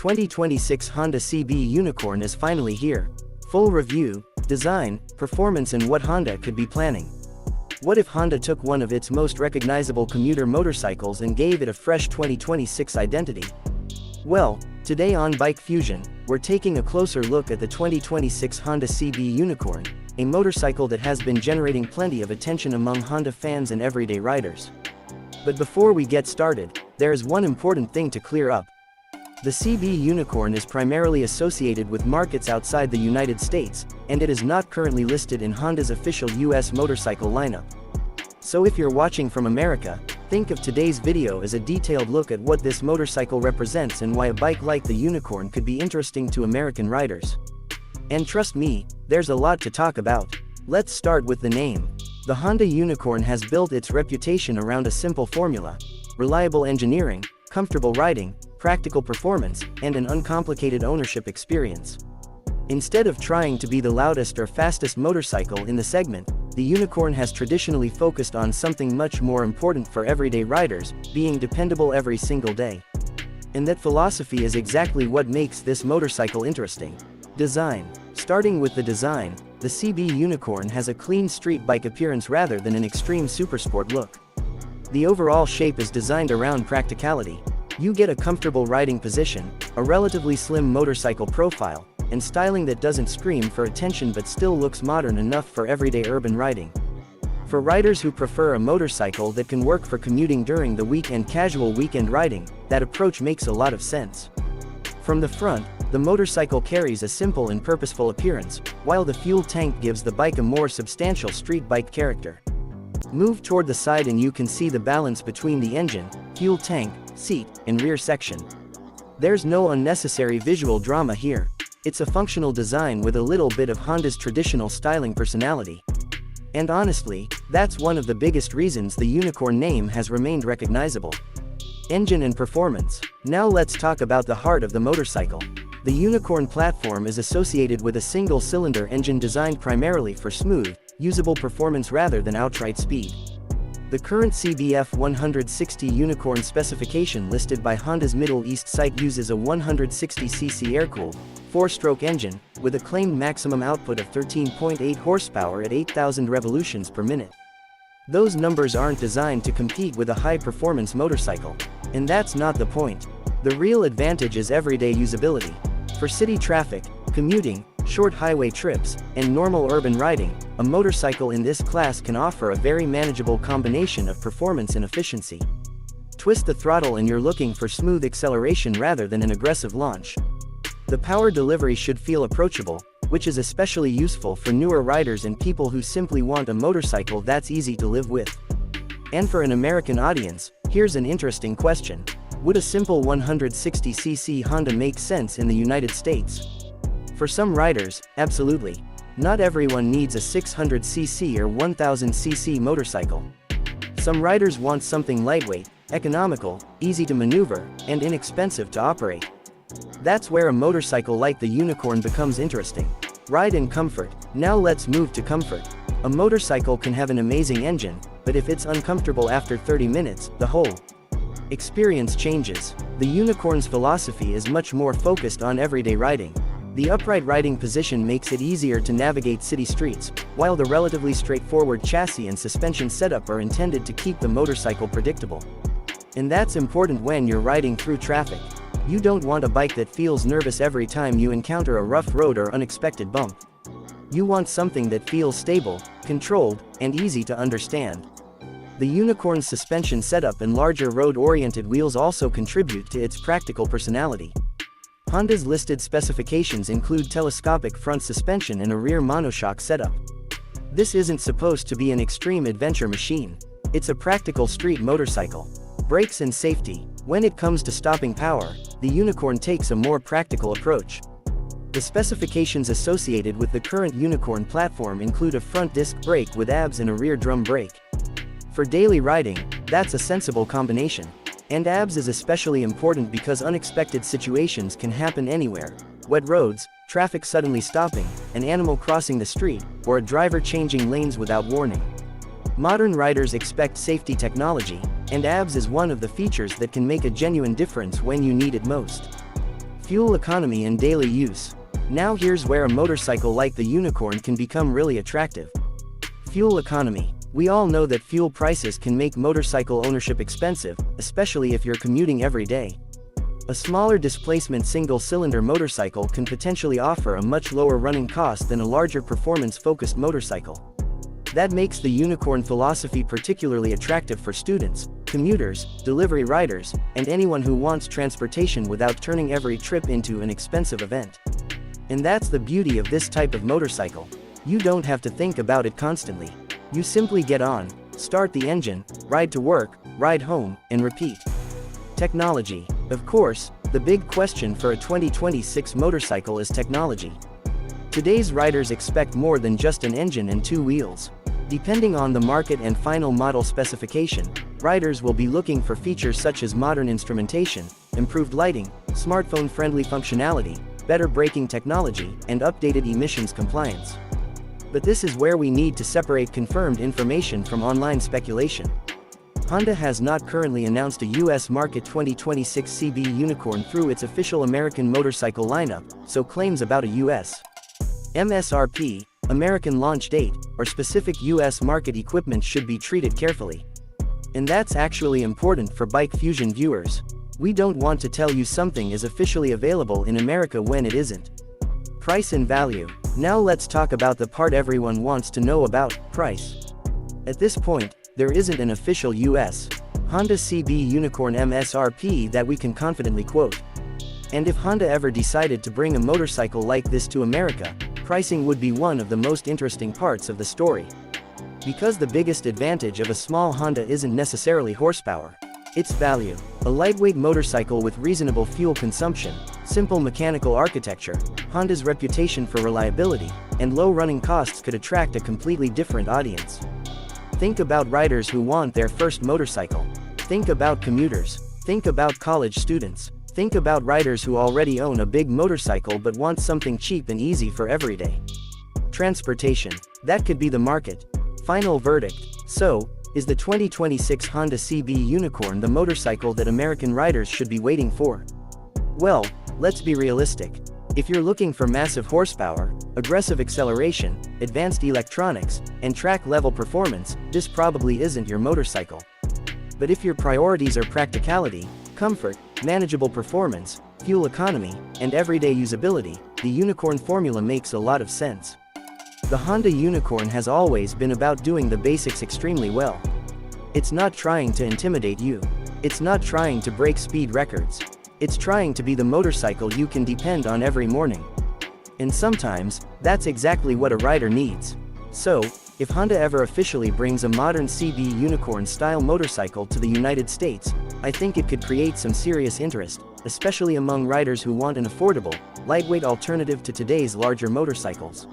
2026 Honda CB Unicorn is finally here. Full review, design, performance and what Honda could be planning. What if Honda took one of its most recognizable commuter motorcycles and gave it a fresh 2026 identity? Well, today on Bike Fusion, we're taking a closer look at the 2026 Honda CB Unicorn, a motorcycle that has been generating plenty of attention among Honda fans and everyday riders. But before we get started, there is one important thing to clear up. The CB Unicorn is primarily associated with markets outside the United States, and it is not currently listed in Honda's official US motorcycle lineup. So if you're watching from America, think of today's video as a detailed look at what this motorcycle represents and why a bike like the Unicorn could be interesting to American riders. And trust me, there's a lot to talk about. Let's start with the name. The Honda Unicorn has built its reputation around a simple formula: reliable engineering, comfortable riding, practical performance, and an uncomplicated ownership experience. Instead of trying to be the loudest or fastest motorcycle in the segment, the Unicorn has traditionally focused on something much more important for everyday riders: being dependable every single day. And that philosophy is exactly what makes this motorcycle interesting. Design. Starting with the design, the CB Unicorn has a clean street bike appearance rather than an extreme supersport look. The overall shape is designed around practicality. You get a comfortable riding position, a relatively slim motorcycle profile, and styling that doesn't scream for attention but still looks modern enough for everyday urban riding. For riders who prefer a motorcycle that can work for commuting during the week and casual weekend riding, that approach makes a lot of sense. From the front, the motorcycle carries a simple and purposeful appearance, while the fuel tank gives the bike a more substantial street bike character. Move toward the side and you can see the balance between the engine, fuel tank, seat, and rear section. There's no unnecessary visual drama here. It's a functional design with a little bit of Honda's traditional styling personality. And honestly, that's one of the biggest reasons the Unicorn name has remained recognizable. Engine and performance. Now let's talk about the heart of the motorcycle. The Unicorn platform is associated with a single-cylinder engine designed primarily for smooth, usable performance rather than outright speed. The current CBF 160 Unicorn specification listed by Honda's Middle East site uses a 160cc air-cooled, 4-stroke engine, with a claimed maximum output of 13.8 horsepower at 8,000 revolutions per minute. Those numbers aren't designed to compete with a high-performance motorcycle. And that's not the point. The real advantage is everyday usability. For city traffic, commuting, short highway trips, and normal urban riding, a motorcycle in this class can offer a very manageable combination of performance and efficiency. Twist the throttle and you're looking for smooth acceleration rather than an aggressive launch. The power delivery should feel approachable, which is especially useful for newer riders and people who simply want a motorcycle that's easy to live with. And for an American audience, here's an interesting question. Would a simple 160cc Honda make sense in the United States? For some riders, absolutely. Not everyone needs a 600cc or 1000cc motorcycle. Some riders want something lightweight, economical, easy to maneuver, and inexpensive to operate. That's where a motorcycle like the Unicorn becomes interesting. Ride and comfort. Now let's move to comfort. A motorcycle can have an amazing engine, but if it's uncomfortable after 30 minutes, the whole experience changes. The Unicorn's philosophy is much more focused on everyday riding. The upright riding position makes it easier to navigate city streets, while the relatively straightforward chassis and suspension setup are intended to keep the motorcycle predictable. And that's important when you're riding through traffic. You don't want a bike that feels nervous every time you encounter a rough road or unexpected bump. You want something that feels stable, controlled, and easy to understand. The Unicorn's suspension setup and larger road-oriented wheels also contribute to its practical personality. Honda's listed specifications include telescopic front suspension and a rear monoshock setup. This isn't supposed to be an extreme adventure machine. It's a practical street motorcycle. Brakes and safety. When it comes to stopping power, the Unicorn takes a more practical approach. The specifications associated with the current Unicorn platform include a front disc brake with ABS and a rear drum brake. For daily riding, that's a sensible combination. And ABS is especially important because unexpected situations can happen anywhere: wet roads, traffic suddenly stopping, an animal crossing the street, or a driver changing lanes without warning. Modern riders expect safety technology, and ABS is one of the features that can make a genuine difference when you need it most. Fuel economy and daily use. Now here's where a motorcycle like the Unicorn can become really attractive. Fuel economy. We all know that fuel prices can make motorcycle ownership expensive, especially if you're commuting every day. A smaller displacement single-cylinder motorcycle can potentially offer a much lower running cost than a larger performance-focused motorcycle. That makes the Unicorn philosophy particularly attractive for students, commuters, delivery riders, and anyone who wants transportation without turning every trip into an expensive event. And that's the beauty of this type of motorcycle. You don't have to think about it constantly. You simply get on, start the engine, ride to work, ride home, and repeat. Technology. Of course, the big question for a 2026 motorcycle is technology. Today's riders expect more than just an engine and two wheels. Depending on the market and final model specification, riders will be looking for features such as modern instrumentation, improved lighting, smartphone-friendly functionality, better braking technology, and updated emissions compliance. But this is where we need to separate confirmed information from online speculation. Honda has not currently announced a US market 2026 CB Unicorn through its official American motorcycle lineup, so claims about a US MSRP, American launch date, or specific US market equipment should be treated carefully. And that's actually important for Bike Fusion viewers. We don't want to tell you something is officially available in America when it isn't. Price and value. Now let's talk about the part everyone wants to know about, price. At this point, there isn't an official US Honda CB Unicorn MSRP that we can confidently quote. And if Honda ever decided to bring a motorcycle like this to America, pricing would be one of the most interesting parts of the story. Because the biggest advantage of a small Honda isn't necessarily horsepower. It's value. A lightweight motorcycle with reasonable fuel consumption, simple mechanical architecture, Honda's reputation for reliability, and low running costs could attract a completely different audience. Think about riders who want their first motorcycle. Think about commuters. Think about college students. Think about riders who already own a big motorcycle but want something cheap and easy for everyday transportation. That could be the market. Final verdict. So, is the 2026 Honda CB Unicorn the motorcycle that American riders should be waiting for? Well, let's be realistic. If you're looking for massive horsepower, aggressive acceleration, advanced electronics, and track-level performance, this probably isn't your motorcycle. But if your priorities are practicality, comfort, manageable performance, fuel economy, and everyday usability, the Unicorn formula makes a lot of sense. The Honda Unicorn has always been about doing the basics extremely well. It's not trying to intimidate you. It's not trying to break speed records. It's trying to be the motorcycle you can depend on every morning. And sometimes, that's exactly what a rider needs. So, if Honda ever officially brings a modern CB Unicorn-style motorcycle to the United States, I think it could create some serious interest, especially among riders who want an affordable, lightweight alternative to today's larger motorcycles.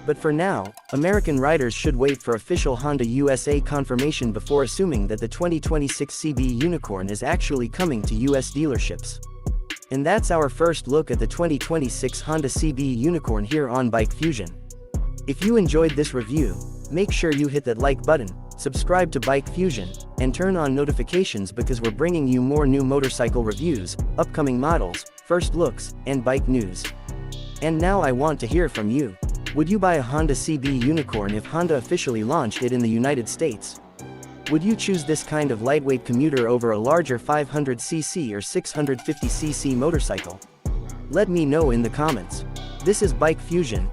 But for now, American riders should wait for official Honda USA confirmation before assuming that the 2026 CB Unicorn is actually coming to US dealerships. And that's our first look at the 2026 Honda CB Unicorn here on Bike Fusion. If you enjoyed this review, make sure you hit that like button, subscribe to Bike Fusion, and turn on notifications because we're bringing you more new motorcycle reviews, upcoming models, first looks, and bike news. And now I want to hear from you. Would you buy a Honda CB Unicorn if Honda officially launched it in the United States? Would you choose this kind of lightweight commuter over a larger 500cc or 650cc motorcycle? Let me know in the comments. This is Bike Fusion,